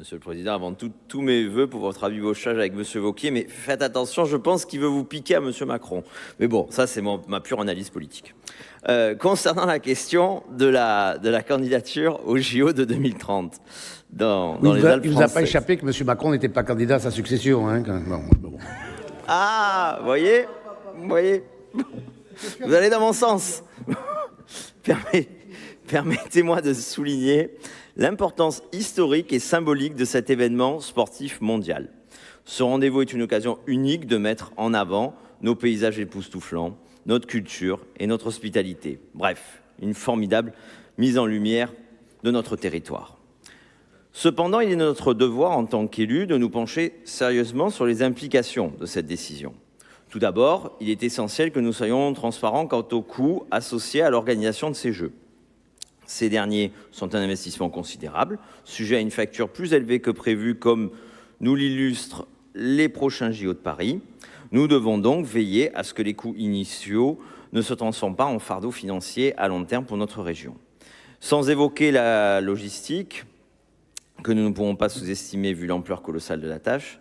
Monsieur le Président, avant tout, tous mes voeux pour votre rabibochage avec Monsieur Wauquiez, mais faites attention, je pense qu'il veut vous piquer à Monsieur Macron. Mais bon, ça c'est ma pure analyse politique. Concernant la question de la candidature au JO de 2030, dans les Alpes françaises. Il ne vous a pas échappé que Monsieur Macron n'était pas candidat à sa succession. Hein, bon. Ah, vous voyez, vous allez dans mon sens. Permettez-moi de souligner l'importance historique et symbolique de cet événement sportif mondial. Ce rendez-vous est une occasion unique de mettre en avant nos paysages époustouflants, notre culture et notre hospitalité. Bref, une formidable mise en lumière de notre territoire. Cependant, il est notre devoir en tant qu'élus de nous pencher sérieusement sur les implications de cette décision. Tout d'abord, il est essentiel que nous soyons transparents quant aux coûts associés à l'organisation de ces Jeux. Ces derniers sont un investissement considérable, sujet à une facture plus élevée que prévu, comme nous l'illustrent les prochains JO de Paris. Nous devons donc veiller à ce que les coûts initiaux ne se transforment pas en fardeau financier à long terme pour notre région. Sans évoquer la logistique, que nous ne pouvons pas sous-estimer vu l'ampleur colossale de la tâche,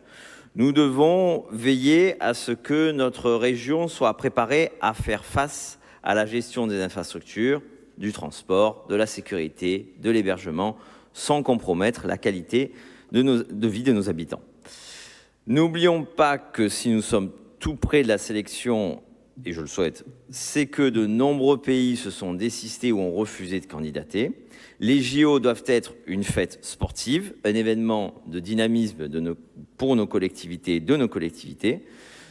nous devons veiller à ce que notre région soit préparée à faire face à la gestion des infrastructures, du transport, de la sécurité, de l'hébergement, sans compromettre la qualité de vie de nos habitants. N'oublions pas que si nous sommes tout près de la sélection, et je le souhaite, c'est que de nombreux pays se sont désistés ou ont refusé de candidater. Les JO doivent être une fête sportive, un événement de dynamisme pour nos collectivités, de nos collectivités.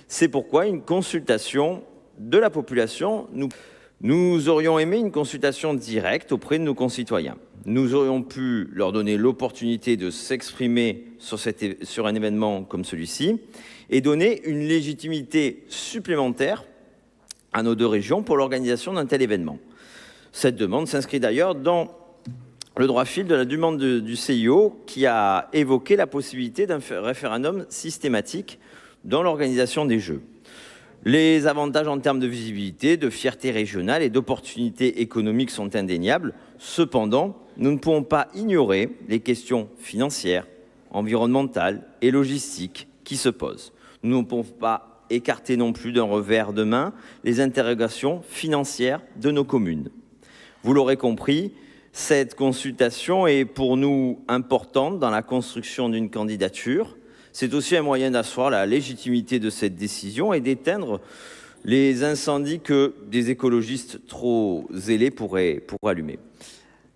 C'est pourquoi une consultation de la population, nous aurions aimé une consultation directe auprès de nos concitoyens. Nous aurions pu leur donner l'opportunité de s'exprimer sur un événement comme celui-ci et donner une légitimité supplémentaire à nos deux régions pour l'organisation d'un tel événement. Cette demande s'inscrit d'ailleurs dans le droit fil de la demande du CIO qui a évoqué la possibilité d'un référendum systématique dans l'organisation des Jeux. Les avantages en termes de visibilité, de fierté régionale et d'opportunités économiques sont indéniables. Cependant, nous ne pouvons pas ignorer les questions financières, environnementales et logistiques qui se posent. Nous ne pouvons pas écarter non plus d'un revers de main les interrogations financières de nos communes. Vous l'aurez compris, cette consultation est pour nous importante dans la construction d'une candidature. C'est aussi un moyen d'asseoir la légitimité de cette décision et d'éteindre les incendies que des écologistes trop zélés pourraient allumer.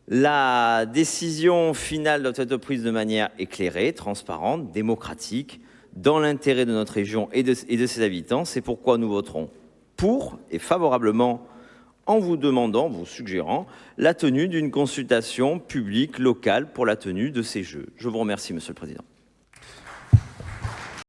La décision finale doit être prise de manière éclairée, transparente, démocratique, dans l'intérêt de notre région et de ses habitants. C'est pourquoi nous voterons pour et favorablement en vous suggérant la tenue d'une consultation publique locale pour la tenue de ces Jeux. Je vous remercie, Monsieur le Président.